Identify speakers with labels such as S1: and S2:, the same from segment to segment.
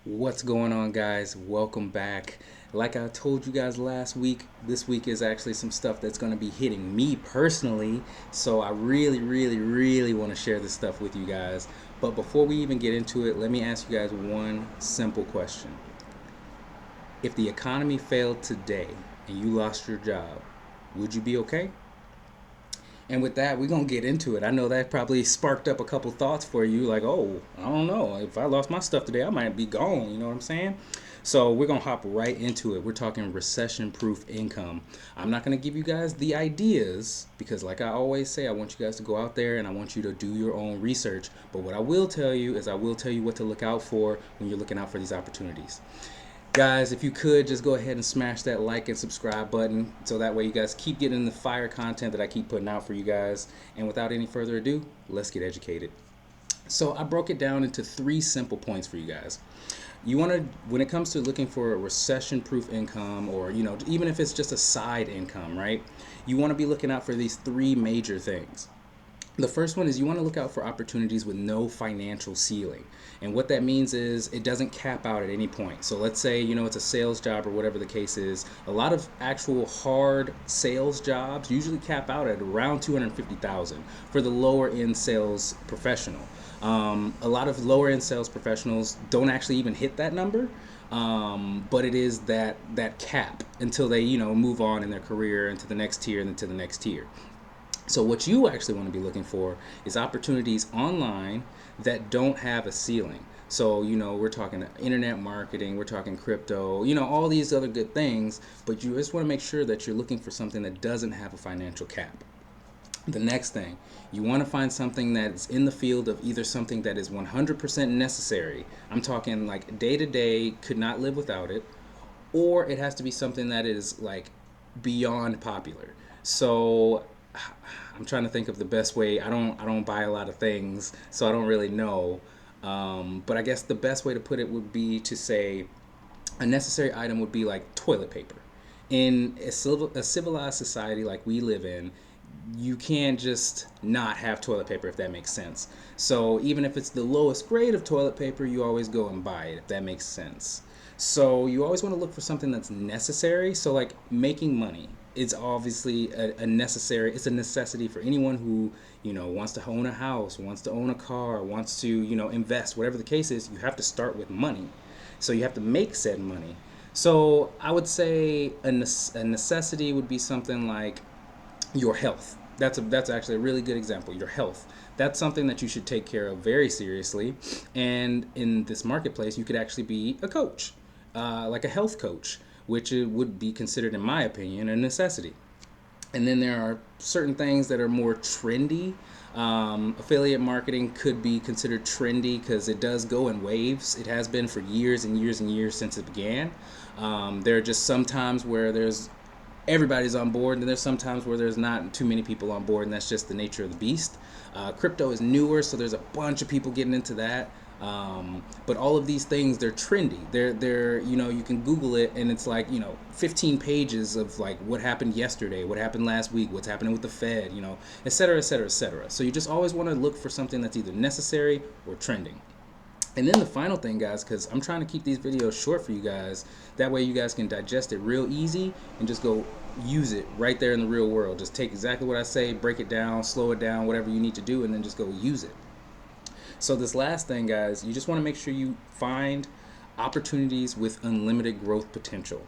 S1: What's going on, guys? Welcome back. Like I told you guys last week, this week is actually some stuff that's going to be hitting me personally. So I really want to share this stuff with you guys. But before we even get into it, let me ask you guys one simple question. If the economy failed today and you lost your job, would you be okay? And with that, we're going to get into it. I know that probably sparked up a couple thoughts for you, like, oh, I don't know. If I lost my stuff today, I might be gone. You know what I'm saying? So we're going to hop right into it. We're talking recession proof income. I'm not going to give you guys the ideas because, like I always say, I want you guys to go out there and I want you to do your own research. But what I will tell you is, I will tell you what to look out for when you're looking out for these opportunities. Guys, if you could just go ahead and smash that like and subscribe button so that way you guys keep getting the fire content that I keep putting out for you guys. And without any further ado, let's get educated. So I broke it down into three simple points for you guys. You want to, when it comes to looking for a recession proof income, or even if it's just a side income, right? You want to be looking out for these three major things. The first one is you want to look out for opportunities with no financial ceiling. And what that means is it doesn't cap out at any point. So let's say, it's a sales job or whatever the case is. A lot of actual hard sales jobs usually cap out at around 250,000 for the lower end sales professional. A lot of lower end sales professionals don't actually even hit that number. But it is that cap until they move on in their career into the next tier and into the next tier. So what you actually want to be looking for is opportunities online that don't have a ceiling. So, we're talking internet marketing, we're talking crypto, all these other good things, but you just want to make sure that you're looking for something that doesn't have a financial cap. The next thing, you want to find something that's in the field of either something that is 100% necessary. I'm talking like day to day, could not live without it, or it has to be something that is like beyond popular. So I'm trying to think of the best way. I don't buy a lot of things, so I don't really know. But I guess the best way to put it would be to say a necessary item would be like toilet paper. In a civilized society like we live in, you can't just not have toilet paper, if that makes sense. So even if it's the lowest grade of toilet paper, you always go and buy it, if that makes sense. So you always want to look for something that's necessary. So like making money, it's obviously a necessary. It's a necessity for anyone who wants to own a house, wants to own a car, wants to invest, whatever the case is. You have to start with money, so you have to make said money. So I would say a necessity would be something like your health. That's actually a really good example. Your health. That's something that you should take care of very seriously. And in this marketplace, you could actually be a coach, like a health coach, which it would be considered, in my opinion, a necessity. And then there are certain things that are more trendy. Affiliate marketing could be considered trendy because it does go in waves. It has been for years and years and years since it began. There are just some times where there's everybody's on board, and there's sometimes where there's not too many people on board, and that's just the nature of the beast. Crypto is newer, so there's a bunch of people getting into that. But all of these things, they're trendy. They're you can Google it, and it's like 15 pages of like what happened yesterday, what happened last week, what's happening with the Fed, et cetera, et cetera, et cetera. So you just always want to look for something that's either necessary or trending. And then the final thing, guys, because I'm trying to keep these videos short for you guys, that way you guys can digest it real easy and just go use it right there in the real world. Just take exactly what I say, break it down, slow it down, whatever you need to do, and then just go use it. So this last thing, guys, you just want to make sure you find opportunities with unlimited growth potential.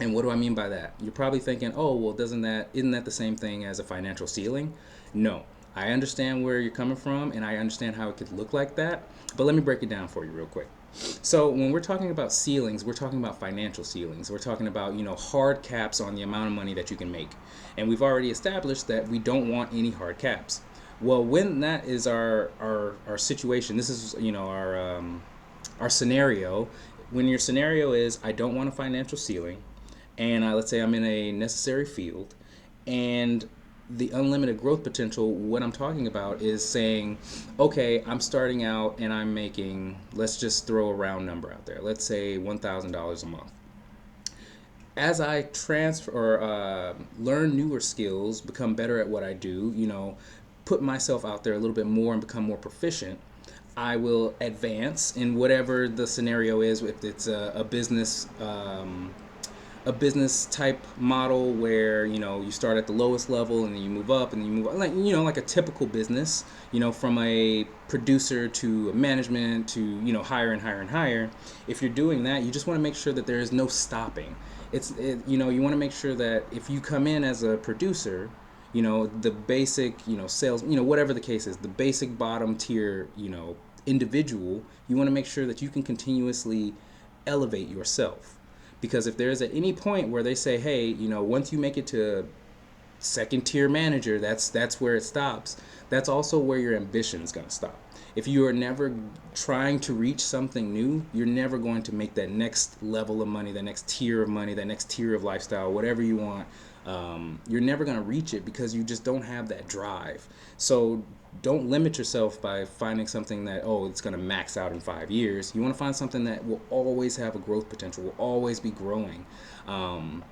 S1: And what do I mean by that? You're probably thinking, oh, well, isn't that the same thing as a financial ceiling? No. I understand where you're coming from, and I understand how it could look like that. But let me break it down for you real quick. So when we're talking about ceilings, we're talking about financial ceilings. We're talking about, hard caps on the amount of money that you can make. And we've already established that we don't want any hard caps. Well, when that is our situation, this is, our scenario. When your scenario is, I don't want a financial ceiling, and let's say I'm in a necessary field, and the unlimited growth potential, what I'm talking about is saying, okay, I'm starting out and I'm making, let's just throw a round number out there, let's say $1,000 a month. As I transfer or learn newer skills, become better at what I do, put myself out there a little bit more and become more proficient, I will advance in whatever the scenario is. If it's a business type model where you start at the lowest level and then you move up and then you move up, like like a typical business, from a producer to a management to higher and higher and higher. If you're doing that, you just want to make sure that there is no stopping. You want to make sure that if you come in as a producer, the basic sales, whatever the case is, the basic bottom tier individual, you want to make sure that you can continuously elevate yourself. Because if there's at any point where they say, hey, once you make it to second tier manager, that's where it stops. That's also where your ambition is going to stop. If you are never trying to reach something new, you're never going to make that next level of money, that next tier of money, that next tier of lifestyle, whatever you want. You're never going to reach it because you just don't have that drive. So don't limit yourself by finding something that, oh, it's going to max out in 5 years. You want to find something that will always have a growth potential, will always be growing. And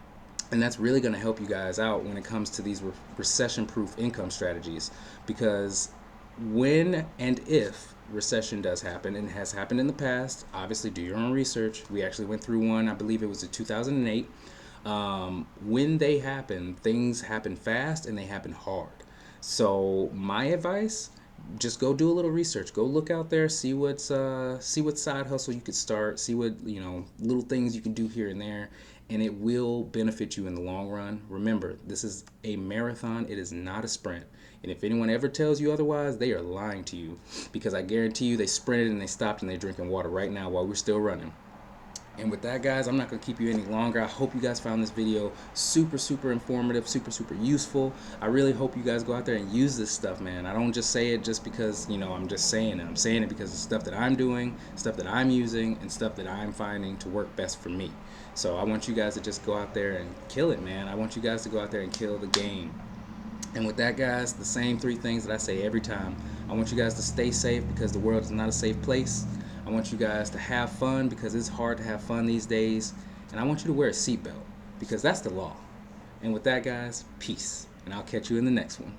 S1: that's really going to help you guys out when it comes to these recession-proof income strategies. Because when and if recession does happen, and has happened in the past, obviously do your own research. We actually went through one, I believe it was in 2008. When they happen, things happen fast and they happen hard. So my advice, just go do a little research. Go look out there, see what side hustle you could start, see what little things you can do here and there, and it will benefit you in the long run. Remember, this is a marathon. It is not a sprint. And if anyone ever tells you otherwise, they are lying to you, because I guarantee you they sprinted and they stopped and they're drinking water right now while we're still running. And with that, guys, I'm not going to keep you any longer. I hope you guys found this video super, super informative, super, super useful. I really hope you guys go out there and use this stuff, man. I don't just say it just because, I'm just saying it. I'm saying it because it's stuff that I'm doing, stuff that I'm using, and stuff that I'm finding to work best for me. So I want you guys to just go out there and kill it, man. I want you guys to go out there and kill the game. And with that, guys, the same 3 things that I say every time. I want you guys to stay safe, because the world is not a safe place. I want you guys to have fun, because it's hard to have fun these days. And I want you to wear a seatbelt, because that's the law. And with that, guys, peace. And I'll catch you in the next one.